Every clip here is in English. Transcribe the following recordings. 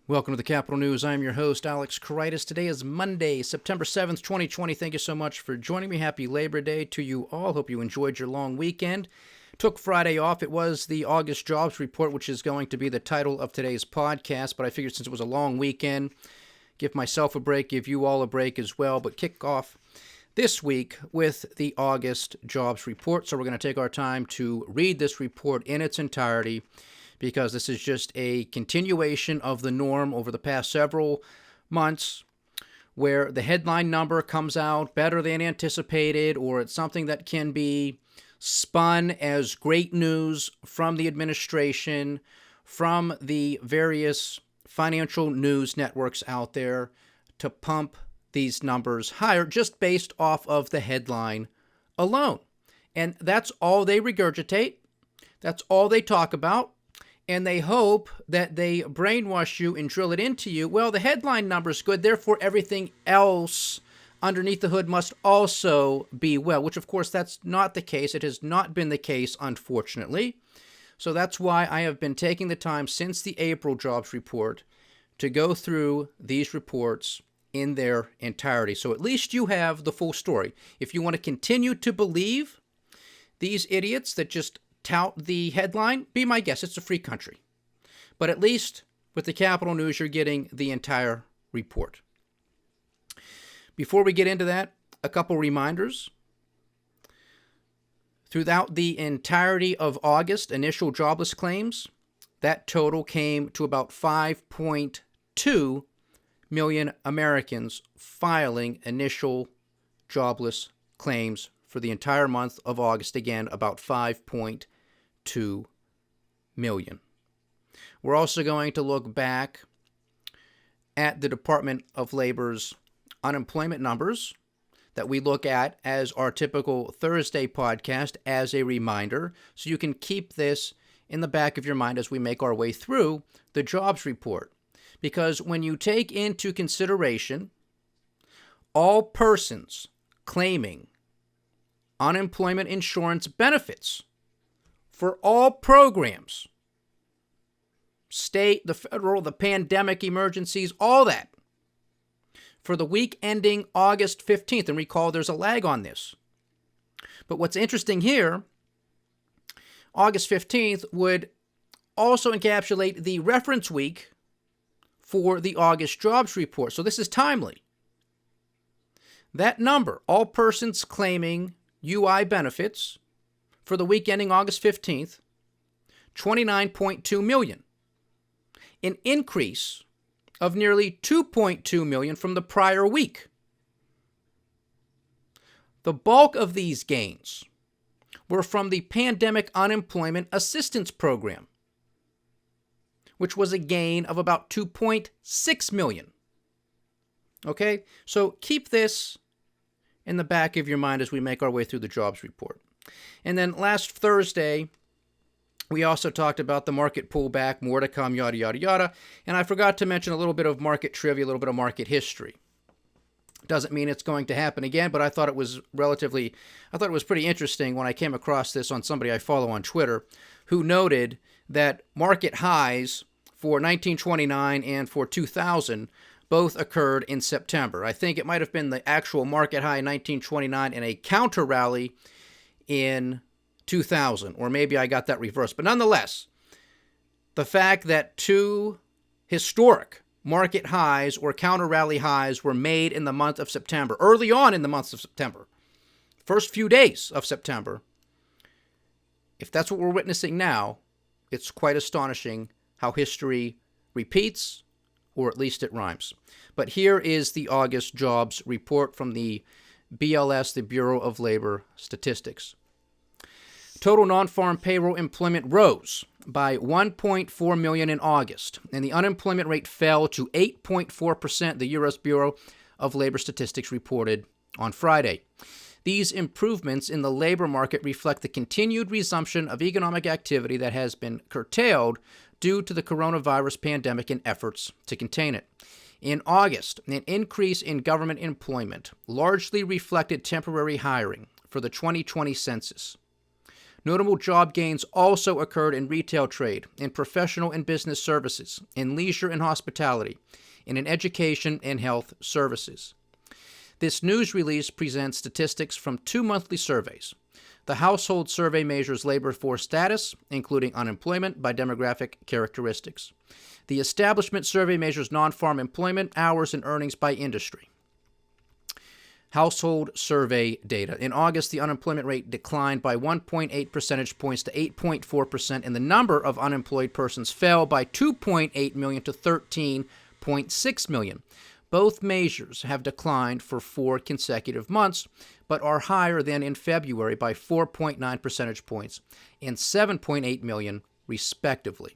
Welcome to the Capital News. I'm your host, Alex Karitis. Today is Monday, September 7th, 2020. Thank you so much for joining me. Happy Labor Day to you all. Hope you enjoyed your long weekend. Took Friday off. It was the August jobs report, which is going to be the title of today's podcast. But I figured since it was a long weekend, give myself a break, give you all a break as well. But kick off this week with the August jobs report. So we're going to take our time to read this report in its entirety, because this is just a continuation of the norm over the past several months where the headline number comes out better than anticipated, or it's something that can be spun as great news from the administration, from the various financial news networks out there to pump these numbers higher just based off of the headline alone. And that's all they regurgitate. That's all they talk about. And they hope that they brainwash you and drill it into you. Well, the headline number is good, therefore everything else underneath the hood must also be well, which of course that's not the case. It has not been the case, unfortunately. So that's why I have been taking the time since the April jobs report to go through these reports in their entirety. So at least you have the full story. If you want to continue to believe these idiots that just tout the headline, be my guest. It's a free country. But at least with the Capital News, you're getting the entire report. Before we get into that, a couple reminders. Throughout the entirety of August, initial jobless claims, that total came to about 5.2 million Americans filing initial jobless claims for the entire month of August. Again, about 5.2 million. We're also going to look back at the Department of Labor's unemployment numbers that we look at as our typical Thursday podcast as a reminder, so you can keep this in the back of your mind as we make our way through the jobs report. Because when you take into consideration all persons claiming unemployment insurance benefits for all programs, state, the federal, the pandemic emergencies, all that, for the week ending August 15th. And recall, there's a lag on this. But what's interesting here, August 15th would also encapsulate the reference week for the August jobs report. So this is timely. That number, all persons claiming UI benefits for the week ending August 15th, 29.2 million, an increase of nearly 2.2 million from the prior week. The bulk of these gains were from the Pandemic Unemployment Assistance Program, which was a gain of about 2.6 million. Okay, so keep this in the back of your mind as we make our way through the jobs report. And then last Thursday, we also talked about the market pullback, more to come, yada, yada, yada. And I forgot to mention a little bit of market trivia, a little bit of market history. Doesn't mean it's going to happen again, but I thought it was pretty interesting when I came across this on somebody I follow on Twitter, who noted that market highs for 1929 and for 2000 both occurred in September. I think it might have been the actual market high in 1929 and a counter rally in 2000, or maybe I got that reversed. But nonetheless, the fact that two historic market highs or counter rally highs were made in the month of September, early on in the month of September, first few days of September, if that's what we're witnessing now, it's quite astonishing how history repeats, or at least it rhymes. But here is the August jobs report from the BLS, the Bureau of Labor Statistics. Total non-farm payroll employment rose by 1.4 million in August, and the unemployment rate fell to 8.4%, the U.S. Bureau of Labor Statistics reported on Friday. These improvements in the labor market reflect the continued resumption of economic activity that has been curtailed due to the coronavirus pandemic and efforts to contain it. In August, an increase in government employment largely reflected temporary hiring for the 2020 census. Notable job gains also occurred in retail trade, in professional and business services, in leisure and hospitality, and in education and health services. This news release presents statistics from 2 monthly surveys. The household survey measures labor force status, including unemployment, by demographic characteristics. The establishment survey measures non-farm employment, hours, and earnings by industry. Household survey data. In August, the unemployment rate declined by 1.8 percentage points to 8.4%, and the number of unemployed persons fell by 2.8 million to 13.6 million. Both measures have declined for 4 consecutive months, but are higher than in February by 4.9 percentage points and 7.8 million, respectively.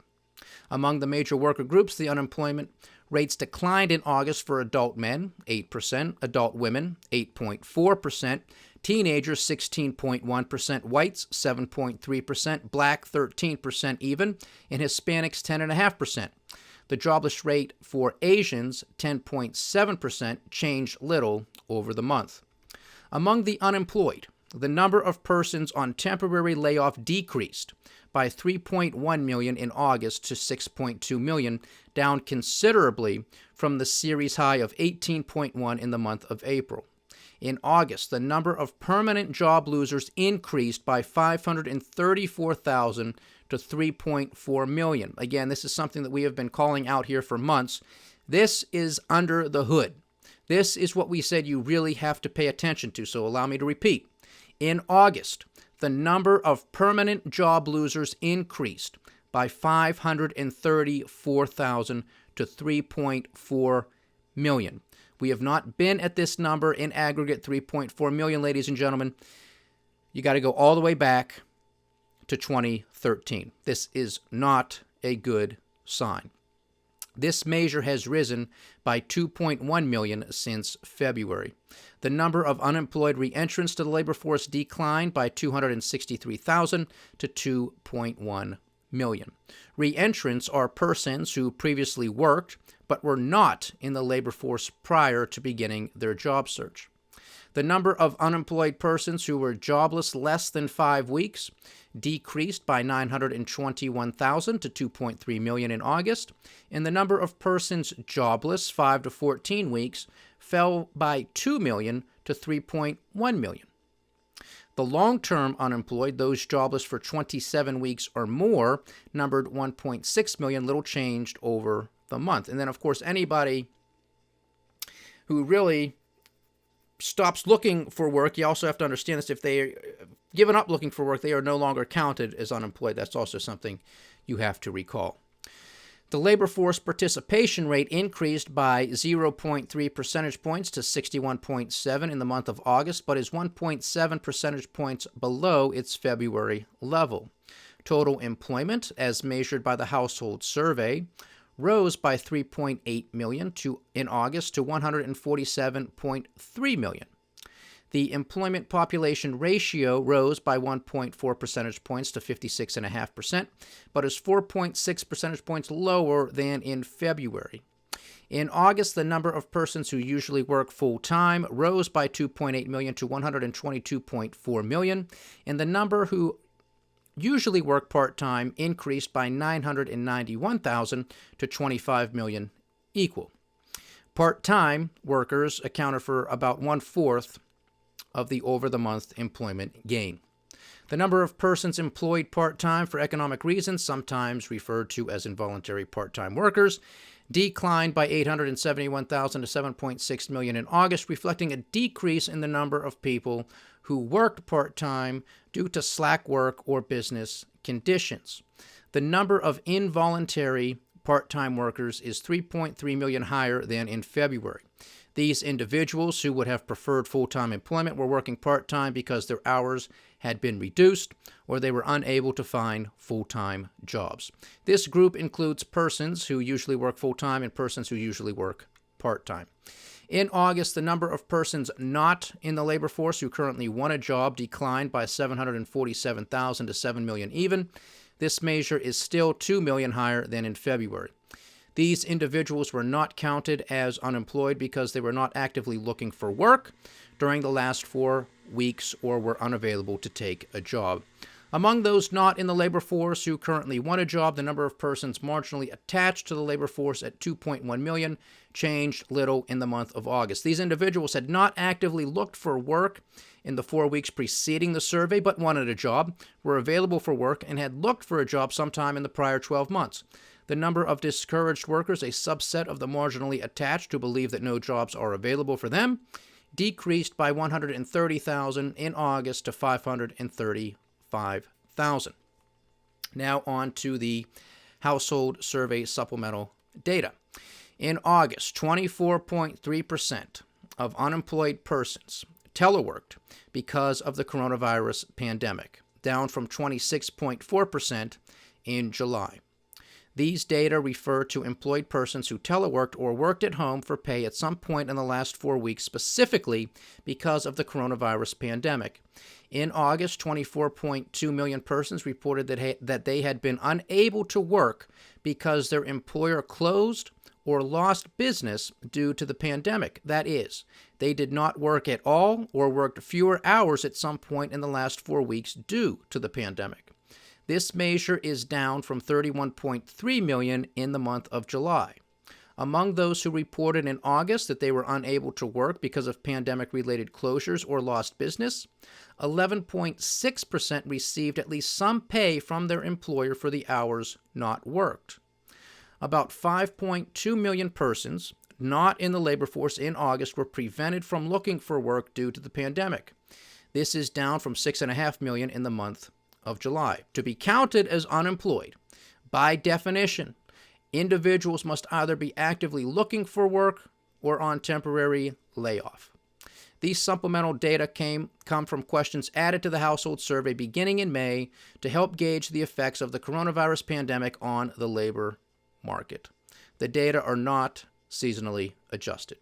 Among the major worker groups, the unemployment rates declined in August for adult men, 8%, adult women, 8.4%, teenagers, 16.1%, whites, 7.3%, black, 13% even, and Hispanics, 10.5%. The jobless rate for Asians, 10.7%, changed little over the month. Among the unemployed, the number of persons on temporary layoff decreased by 3.1 million in August to 6.2 million, down considerably from the series high of 18.1 in the month of April. In August, the number of permanent job losers increased by 534,000 to 3.4 million. Again, this is something that we have been calling out here for months. This is under the hood. This is what we said you really have to pay attention to, so allow me to repeat. In August, the number of permanent job losers increased by 534,000 to 3.4 million. We have not been at this number in aggregate, 3.4 million, ladies and gentlemen. You got to go all the way back to 2013. This is not a good sign. This measure has risen by 2.1 million since February. The number of unemployed reentrants to the labor force declined by 263,000 to 2.1 million. Reentrants are persons who previously worked but were not in the labor force prior to beginning their job search. The number of unemployed persons who were jobless less than 5 weeks decreased by 921,000 to 2.3 million in August, and the number of persons jobless 5 to 14 weeks fell by 2 million to 3.1 million. The long-term unemployed, those jobless for 27 weeks or more, numbered 1.6 million, little changed over the month. And then, of course, anybody who really stops looking for work, you also have to understand this, if they're given up looking for work, they are no longer counted as unemployed. That's also something you have to recall. The labor force participation rate increased by 0.3 percentage points to 61.7 in the month of August, but is 1.7 percentage points below its February level. Total employment, as measured by the household survey, rose by 3.8 million in August to 147.3 million. The employment population ratio rose by 1.4 percentage points to 56.5%, but is 4.6 percentage points lower than in February. In August, the number of persons who usually work full-time rose by 2.8 million to 122.4 million, and the number who usually work part-time increased by 991,000 to 25 million equal. Part-time workers accounted for about 1/4 of the over-the-month employment gain. The number of persons employed part-time for economic reasons, sometimes referred to as involuntary part-time workers, declined by 871,000 to 7.6 million in August, reflecting a decrease in the number of people who worked part-time due to slack work or business conditions. The number of involuntary part-time workers is 3.3 million higher than in February. These individuals who would have preferred full-time employment were working part-time because their hours had been reduced or they were unable to find full-time jobs. This group includes persons who usually work full-time and persons who usually work part-time. In August, the number of persons not in the labor force who currently want a job declined by 747,000 to 7 million even. This measure is still 2 million higher than in February. These individuals were not counted as unemployed because they were not actively looking for work during the last 4 weeks or were unavailable to take a job. Among those not in the labor force who currently want a job, the number of persons marginally attached to the labor force at 2.1 million changed little in the month of August. These individuals had not actively looked for work in the 4 weeks preceding the survey, but wanted a job, were available for work, and had looked for a job sometime in the prior 12 months. The number of discouraged workers, a subset of the marginally attached who believe that no jobs are available for them, decreased by 130,000 in August to 535,000. Now on to the household survey supplemental data. In August, 24.3% of unemployed persons teleworked because of the coronavirus pandemic, down from 26.4% in July. These data refer to employed persons who teleworked or worked at home for pay at some point in the last 4 weeks, specifically because of the coronavirus pandemic. In August, 24.2 million persons reported that they had been unable to work because their employer closed or lost business due to the pandemic. That is, they did not work at all or worked fewer hours at some point in the last 4 weeks due to the pandemic. This measure is down from 31.3 million in the month of July. Among those who reported in August that they were unable to work because of pandemic-related closures or lost business, 11.6% received at least some pay from their employer for the hours not worked. About 5.2 million persons not in the labor force in August were prevented from looking for work due to the pandemic. This is down from 6.5 million in the month of July. To be counted as unemployed, by definition, individuals must either be actively looking for work or on temporary layoff. These supplemental data come from questions added to the household survey beginning in May to help gauge the effects of the coronavirus pandemic on the labor market. The data are not seasonally adjusted.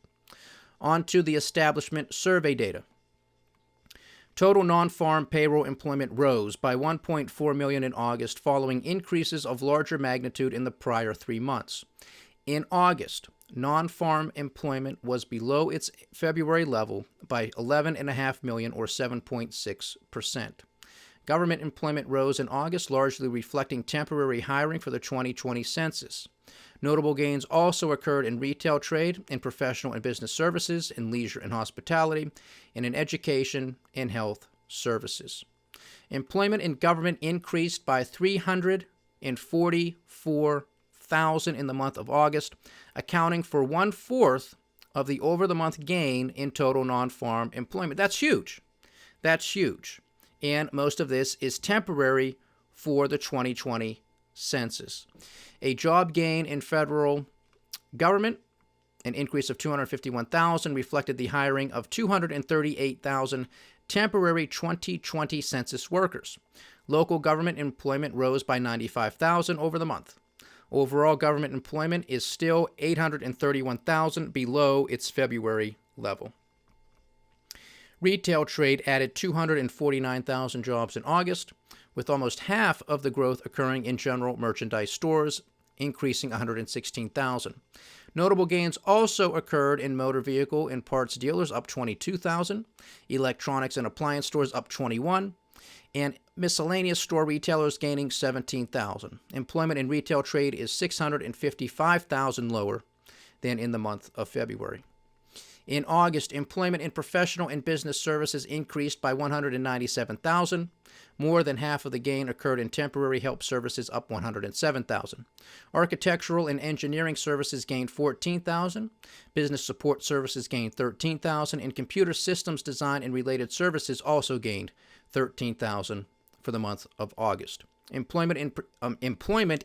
On to the establishment survey data. Total non-farm payroll employment rose by 1.4 million in August, following increases of larger magnitude in the prior 3 months. In August, non-farm employment was below its February level by 11.5 million, or 7.6%. Government employment rose in August, largely reflecting temporary hiring for the 2020 census. Notable gains also occurred in retail trade, in professional and business services, in leisure and hospitality, and in education and health services. Employment in government increased by 344,000 in the month of August, accounting for 1/4 of the over-the-month gain in total non-farm employment. That's huge. That's huge. And most of this is temporary for the 2020 census. A job gain in federal government, an increase of 251,000, reflected the hiring of 238,000 temporary 2020 census workers. Local government employment rose by 95,000 over the month. Overall government employment is still 831,000 below its February level. Retail trade added 249,000 jobs in August, with almost half of the growth occurring in general merchandise stores, increasing 116,000. Notable gains also occurred in motor vehicle and parts dealers, up 22,000, electronics and appliance stores, up 21, and miscellaneous store retailers gaining 17,000. Employment in retail trade is 655,000 lower than in the month of February. In August, employment in professional and business services increased by 197,000. More than half of the gain occurred in temporary help services, up 107,000. Architectural and engineering services gained 14,000. Business support services gained 13,000. And computer systems design and related services also gained 13,000 for the month of August. Employment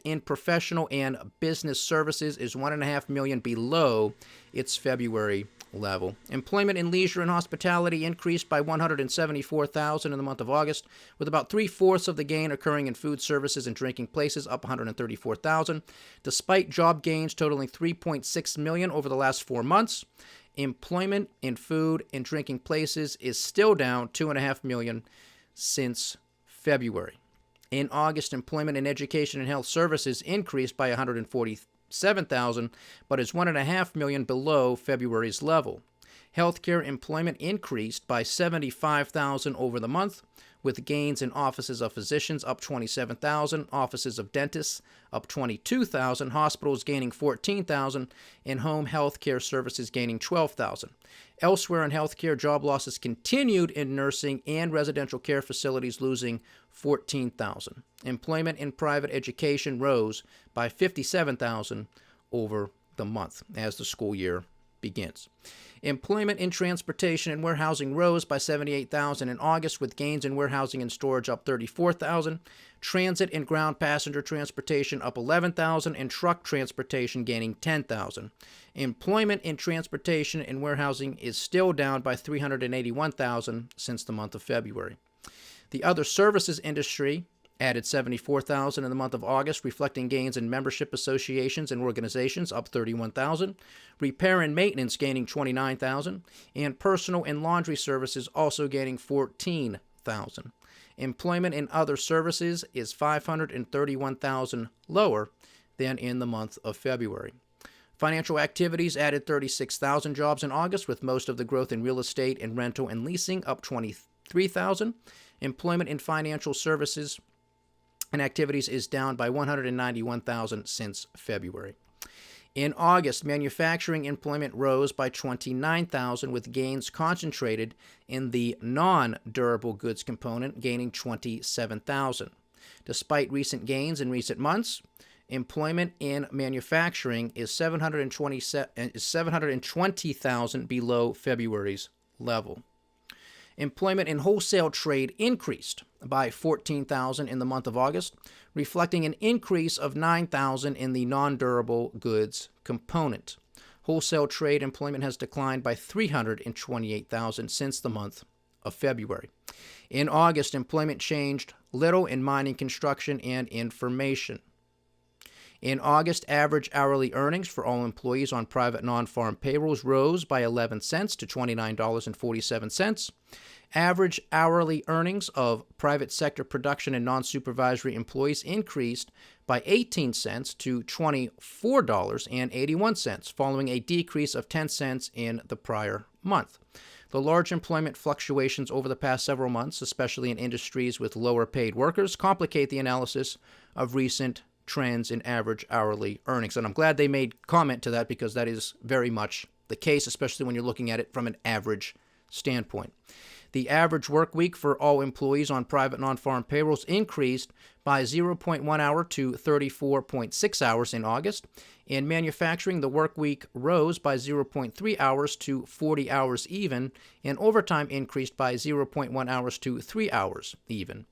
in professional and business services is 1.5 million below its February level. Employment in leisure and hospitality increased by 174,000 in the month of August, with about 3/4 of the gain occurring in food services and drinking places, up 134,000. Despite job gains totaling 3.6 million over the last 4 months, employment in food and drinking places is still down 2.5 million since February. In August, employment in education and health services increased by 147,000, but is 1.5 million below February's level. Healthcare employment increased by 75,000 over the month, with gains in offices of physicians up 27,000, offices of dentists up 22,000, hospitals gaining 14,000, and home health care services gaining 12,000. Elsewhere in healthcare, job losses continued in nursing and residential care facilities, losing 14,000. Employment in private education rose by 57,000 over the month as the school year begins. Employment in transportation and warehousing rose by 78,000 in August, with gains in warehousing and storage up 34,000. Transit and ground passenger transportation up 11,000, and truck transportation gaining 10,000. Employment in transportation and warehousing is still down by 381,000 since the month of February. The other services industry added 74,000 in the month of August, reflecting gains in membership associations and organizations, up 31,000, repair and maintenance gaining 29,000, and personal and laundry services also gaining 14,000. Employment in other services is 531,000 lower than in the month of February. Financial activities added 36,000 jobs in August, with most of the growth in real estate and rental and leasing, up 23,000. Employment in financial services and activities is down by 191,000 since February. In August, manufacturing employment rose by 29,000, with gains concentrated in the non-durable goods component, gaining 27,000. Despite recent gains in recent months, employment in manufacturing is 720,000 below February's level. Employment in wholesale trade increased by 14,000 in the month of August, reflecting an increase of 9,000 in the non-durable goods component. Wholesale trade employment has declined by 328,000 since the month of February. In August, employment changed little in mining, construction, and information. In August, average hourly earnings for all employees on private non-farm payrolls rose by 11 cents to $29.47. Average hourly earnings of private sector production and non-supervisory employees increased by 18 cents to $24.81, following a decrease of 10 cents in the prior month. The large employment fluctuations over the past several months, especially in industries with lower paid workers, complicate the analysis of recent trends in average hourly earnings. And I'm glad they made comment to that, because that is very much the case, especially when you're looking at it from an average standpoint. The average work week for all employees on private non-farm payrolls increased by 0.1 hour to 34.6 hours in August. In manufacturing, the work week rose by 0.3 hours to 40 hours even, and overtime increased by 0.1 hours to 3 hours even.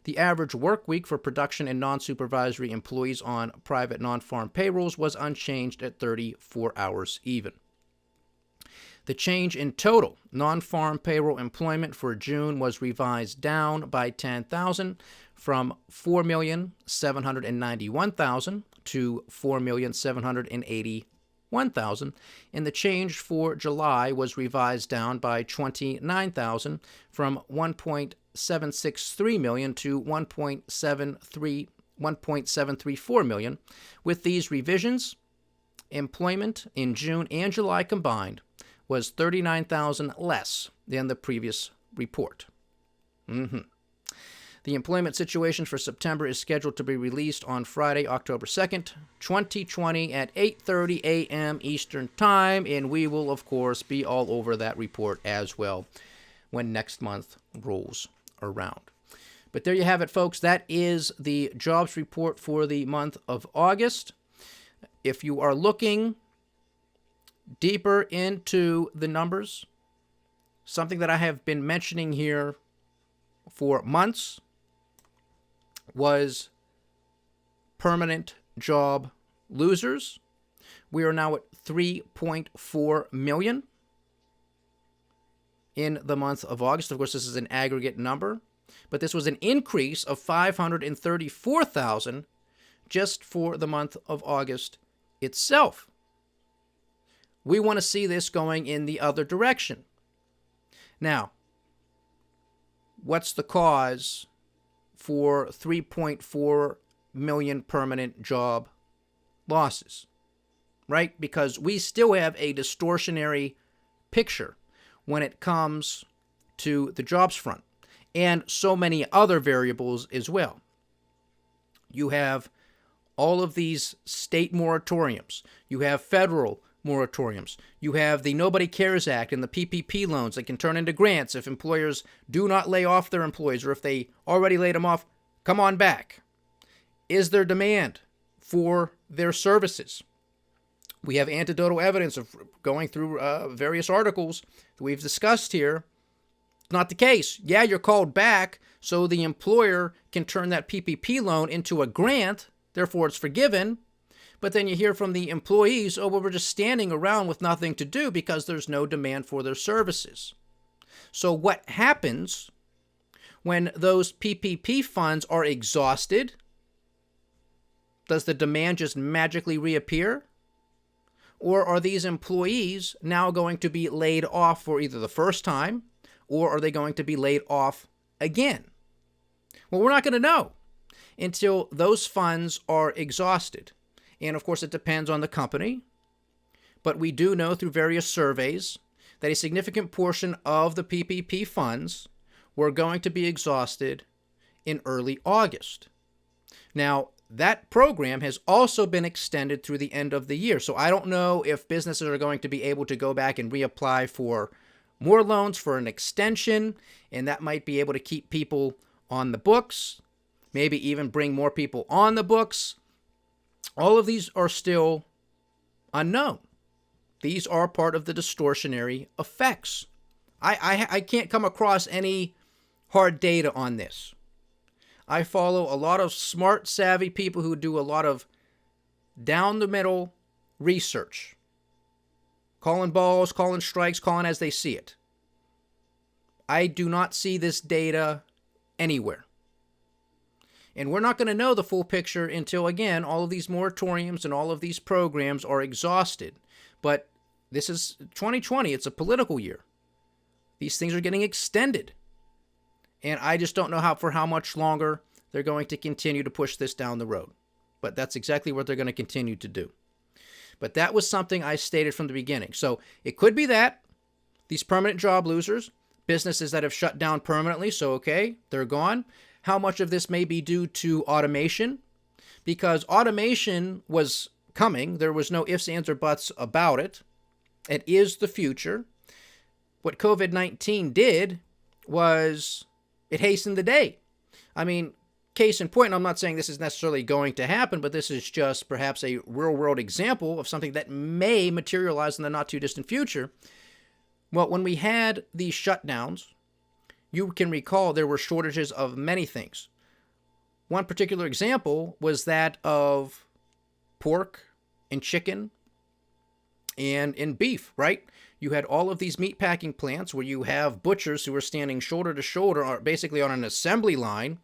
The average work week for production and non-supervisory employees on private non-farm payrolls was unchanged at 34 hours even. The change in total non-farm payroll employment for June was revised down by 10,000 from 4,791,000 to 4,781,000, and the change for July was revised down by 29,000 from 1.763 million to 1.734 million. With these revisions, employment in June and July combined was 39,000 less than the previous report. The employment situation for September is scheduled to be released on Friday, October 2nd, 2020 at 8:30 a.m. Eastern Time, and we will, of course, be all over that report as well when next month rolls around. But there you have it, folks. That is the jobs report for the month of August. If you are looking deeper into the numbers, something that I have been mentioning here for months was permanent job losers. We are now at 3.4 million in the month of August. Of course, this is an aggregate number, but this was an increase of 534,000 just for the month of August itself. We want to see this going in the other direction. Now, what's the cause for 3.4 million permanent job losses? Right? Because we still have a distortionary picture when it comes to the jobs front. and so many other variables as well. You have all of these state moratoriums. You have federal moratoriums. You have the Nobody Cares Act and the PPP loans that can turn into grants if employers do not lay off their employees, or if they already laid them off, come on back. Is there demand for their services? We have anecdotal evidence of going through various articles that we've discussed here. It's not the case. Yeah, you're called back so the employer can turn that PPP loan into a grant, therefore it's forgiven. But then you hear from the employees, oh, well, we're just standing around with nothing to do because there's no demand for their services. So what happens when those PPP funds are exhausted? Does the demand just magically reappear? Or are these employees now going to be laid off for either the first time, or are they going to be laid off again? Well, we're not going to know until those funds are exhausted. And of course, it depends on the company. But we do know through various surveys that a significant portion of the PPP funds were going to be exhausted in early August. Now, that program has also been extended through the end of the year. So I don't know if businesses are going to be able to go back and reapply for more loans for an extension, and that might be able to keep people on the books, maybe even bring more people on the books. All of these are still unknown. These are part of the distortionary effects. I can't come across any hard data on this. I follow a lot of smart, savvy people who do a lot of down-the-middle research. Calling balls, calling strikes, calling as they see it. I do not see this data anywhere. And we're not going to know the full picture until, again, all of these moratoriums and all of these programs are exhausted. But this is 2020. It's a political year. These things are getting extended. And I just don't know for how much longer they're going to continue to push this down the road. But that's exactly what they're going to continue to do. But that was something I stated from the beginning. So it could be that these permanent job losers, businesses that have shut down permanently, so okay, they're gone. How much of this may be due to automation? Because automation was coming. There was no ifs, ands, or buts about it. It is the future. What COVID-19 did was it hastened the day. I mean, case in point, and I'm not saying this is necessarily going to happen, but this is just perhaps a real-world example of something that may materialize in the not-too-distant future. Well, when we had these shutdowns, you can recall there were shortages of many things. One particular example was that of pork and chicken and beef, right? You had all of these meatpacking plants where you have butchers who are standing shoulder to shoulder, or basically on an assembly line,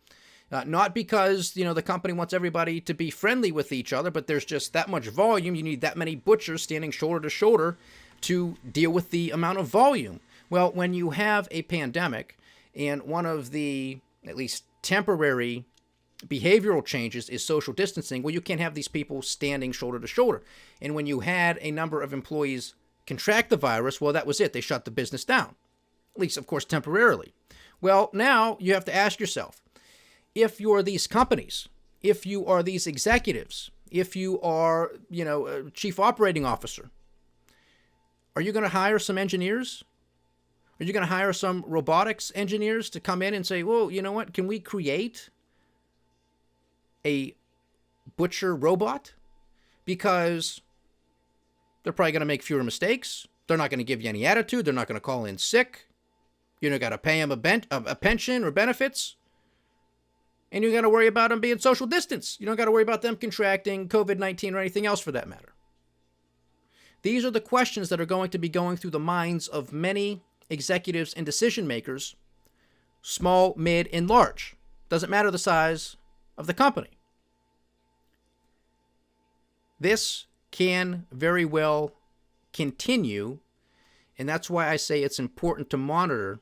not because, the company wants everybody to be friendly with each other, but there's just that much volume. You need that many butchers standing shoulder to shoulder to deal with the amount of volume. Well, when you have a pandemic, and one of the, at least temporary, behavioral changes is social distancing, well, you can't have these people standing shoulder to shoulder. And when you had a number of employees contract the virus, well, that was it. They shut the business down, at least, of course, temporarily. Well, now you have to ask yourself, if you're these companies, if you are these executives, if you are, a chief operating officer, are you going to hire some engineers? Are you going to hire some robotics engineers to come in and say, well, you know what, can we create a butcher robot? Because they're probably going to make fewer mistakes. They're not going to give you any attitude. They're not going to call in sick. You don't got to pay them a pension or benefits. And you got to worry about them being social distance. You don't got to worry about them contracting COVID-19 or anything else for that matter. These are the questions that are going to be going through the minds of many executives and decision makers, small, mid, and large. Doesn't matter the size of the company. This can very well continue, and that's why I say it's important to monitor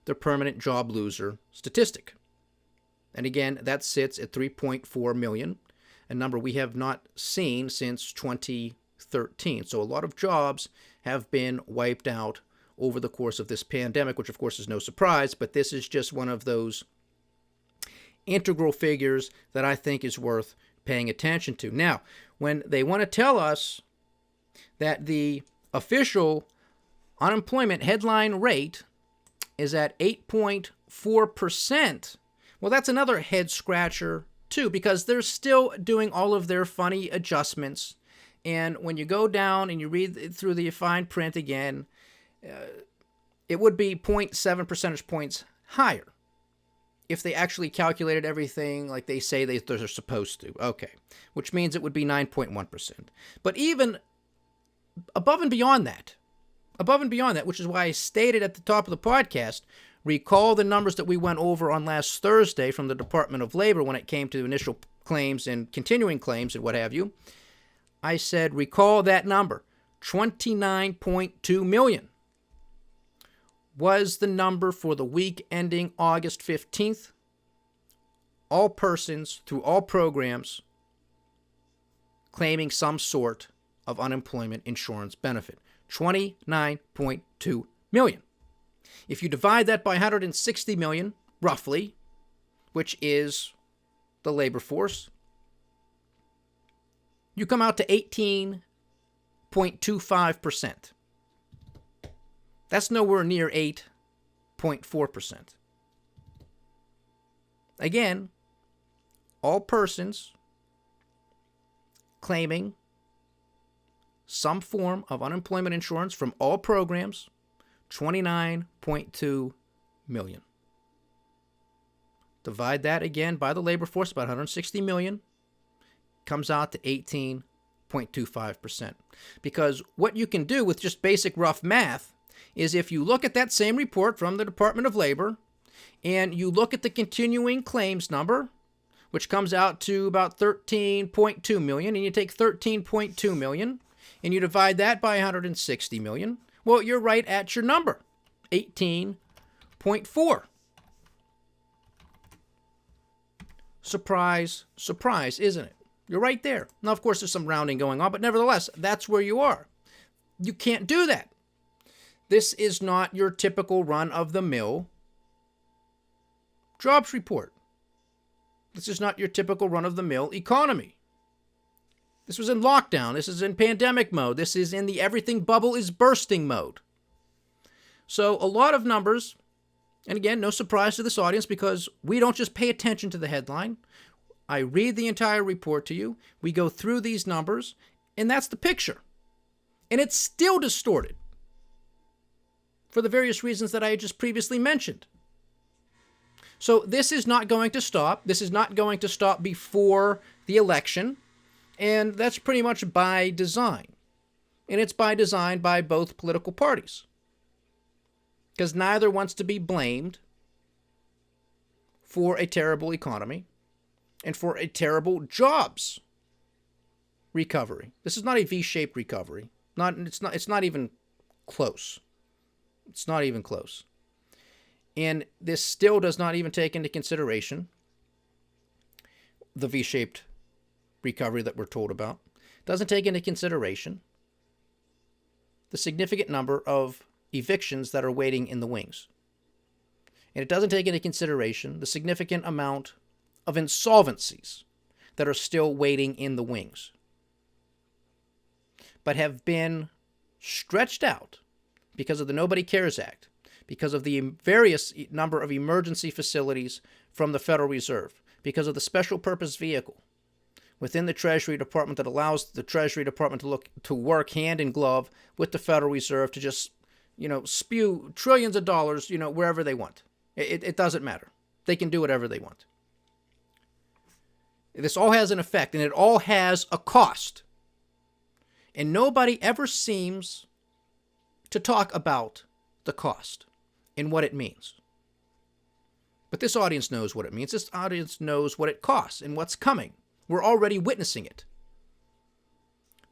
the permanent job loser statistic. And again, that sits at 3.4 million, a number we have not seen since 2013. So a lot of jobs have been wiped out over the course of this pandemic, which of course is no surprise, but this is just one of those integral figures that I think is worth paying attention to. Now, when they want to tell us that the official unemployment headline rate is at 8.4%, well, that's another head scratcher too, because they're still doing all of their funny adjustments. And when you go down and you read through the fine print again, it would be 0.7 percentage points higher if they actually calculated everything like they say they're supposed to. Okay, which means it would be 9.1%. But even above and beyond that, which is why I stated at the top of the podcast, recall the numbers that we went over on last Thursday from the Department of Labor when it came to initial claims and continuing claims and what have you. I said, recall that number, 29.2 million was the number for the week ending August 15th. All persons through all programs claiming some sort of unemployment insurance benefit. 29.2 million. If you divide that by 160 million, roughly, which is the labor force, you come out to 18.25%. That's nowhere near 8.4%. Again, all persons claiming some form of unemployment insurance from all programs, 29.2 million. Divide that again by the labor force, about 160 million, comes out to 18.25%. Because what you can do with just basic rough math is if you look at that same report from the Department of Labor and you look at the continuing claims number, which comes out to about 13.2 million, and you take 13.2 million and you divide that by 160 million, well, you're right at your number, 18.4. Surprise, surprise, isn't it? You're right there. Now, of course, there's some rounding going on, but nevertheless, that's where you are. You can't do that. This is not your typical run-of-the-mill jobs report. This is not your typical run-of-the-mill economy. This was in lockdown. This is in pandemic mode. This is in the everything bubble is bursting mode. So a lot of numbers, and again, no surprise to this audience because we don't just pay attention to the headline. I read the entire report to you. We go through these numbers, and that's the picture. And it's still distorted for the various reasons that I just previously mentioned. So this is not going to stop. This is not going to stop before the election. And that's pretty much by design. And it's by design by both political parties. Because neither wants to be blamed for a terrible economy and for a terrible jobs recovery. This is not a V-shaped recovery. It's not even close. It's not even close. And this still does not even take into consideration the V-shaped recovery that we're told about. Doesn't take into consideration the significant number of evictions that are waiting in the wings. And it doesn't take into consideration the significant amount of insolvencies that are still waiting in the wings, but have been stretched out because of the Nobody Cares Act, because of the various number of emergency facilities from the Federal Reserve, because of the special purpose vehicle within the Treasury Department that allows the Treasury Department to work hand in glove with the Federal Reserve to just, spew trillions of dollars, wherever they want. It doesn't matter. They can do whatever they want. This all has an effect, and it all has a cost. And nobody ever seems to talk about the cost and what it means. But this audience knows what it means. This audience knows what it costs and what's coming. We're already witnessing it.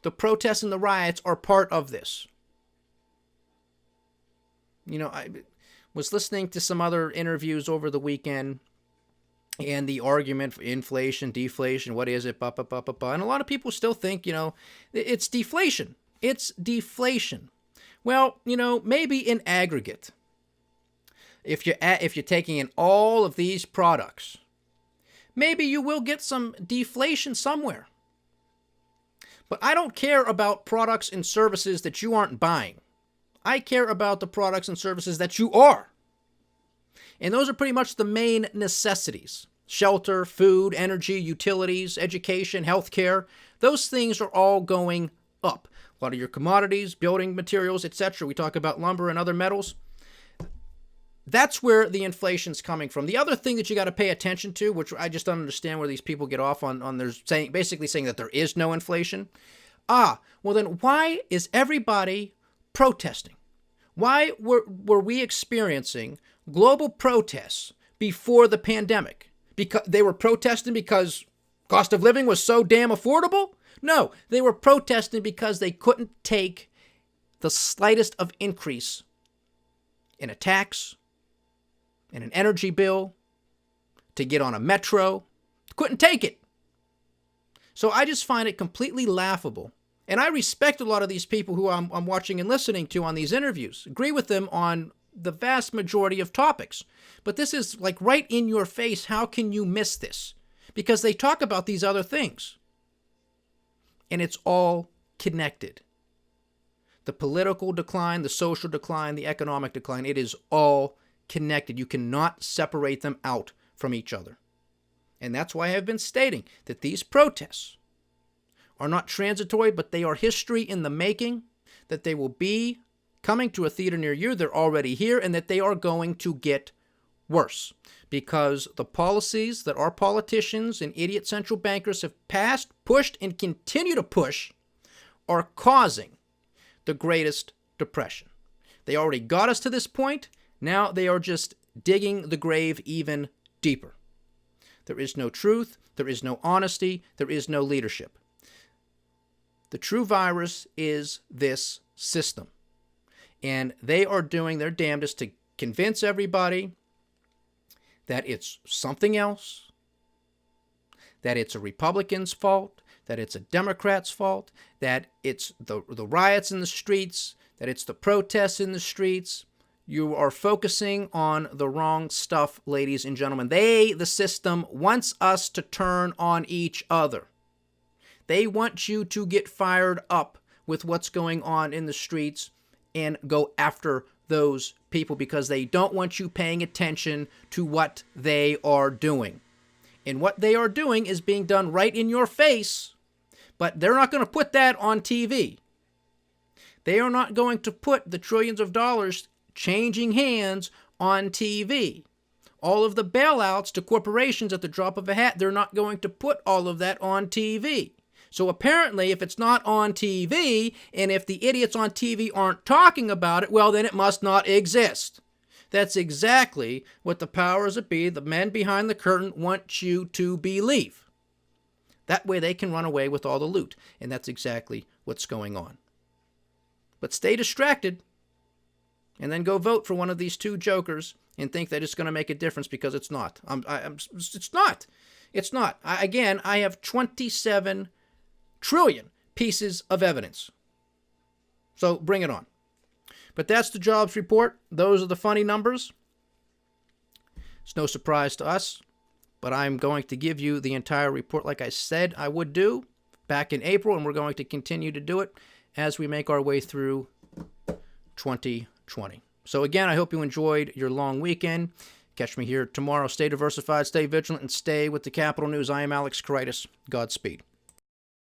The protests and the riots are part of this. I was listening to some other interviews over the weekend and the argument for inflation, deflation, what is it, And a lot of people still think, it's deflation. It's deflation. Well, maybe in aggregate, if you're taking in all of these products, maybe you will get some deflation somewhere. But I don't care about products and services that you aren't buying. I care about the products and services that you are. And those are pretty much the main necessities. Shelter, food, energy, utilities, education, healthcare. Those things are all going up. A lot of your commodities, building materials, etc. We talk about lumber and other metals. That's where the inflation's coming from. The other thing that you got to pay attention to, which I just don't understand where these people get off on their basically saying that there is no inflation. Well then why is everybody protesting? Why were we experiencing global protests before the pandemic? Because they were protesting because cost of living was so damn affordable? No, they were protesting because they couldn't take the slightest of increase in a tax, in an energy bill, to get on a metro. Couldn't take it. So I just find it completely laughable. And I respect a lot of these people who I'm watching and listening to on these interviews. Agree with them on the vast majority of topics. But this is like right in your face. How can you miss this? Because they talk about these other things. And it's all connected. The political decline, the social decline, the economic decline, it is all connected. You cannot separate them out from each other. And that's why I've been stating that these protests are not transitory, but they are history in the making, that they will be coming to a theater near you. They're already here, and that they are going to get worse because the policies that our politicians and idiot central bankers have passed, pushed, and continue to push are causing the greatest depression. They already got us to this point. Now they are just digging the grave even deeper. There is no truth. There is no honesty. There is no leadership. The true virus is this system. And they are doing their damnedest to convince everybody that it's something else, that it's a Republican's fault, that it's a Democrat's fault, that it's the riots in the streets, that it's the protests in the streets. You are focusing on the wrong stuff, ladies and gentlemen. The system, wants us to turn on each other. They want you to get fired up with what's going on in the streets and go after those people because they don't want you paying attention to what they are doing. And what they are doing is being done right in your face, but they're not going to put that on TV. They are not going to put the trillions of dollars changing hands on TV. All of the bailouts to corporations at the drop of a hat, they're not going to put all of that on TV. So apparently, if it's not on TV, and if the idiots on TV aren't talking about it, well, then it must not exist. That's exactly what the powers that be, the men behind the curtain, want you to believe. That way they can run away with all the loot. And that's exactly what's going on. But stay distracted, and then go vote for one of these two jokers and think that it's going to make a difference because it's not. It's not. It's not. I have 27 trillion pieces of evidence. So bring it on. But that's the jobs report. Those are the funny numbers. It's no surprise to us, but I'm going to give you the entire report like I said I would do back in April, and we're going to continue to do it as we make our way through 2020. So again, I hope you enjoyed your long weekend. Catch me here tomorrow. Stay diversified, stay vigilant, and stay with the Capital News. I am Alex Karitis. Godspeed.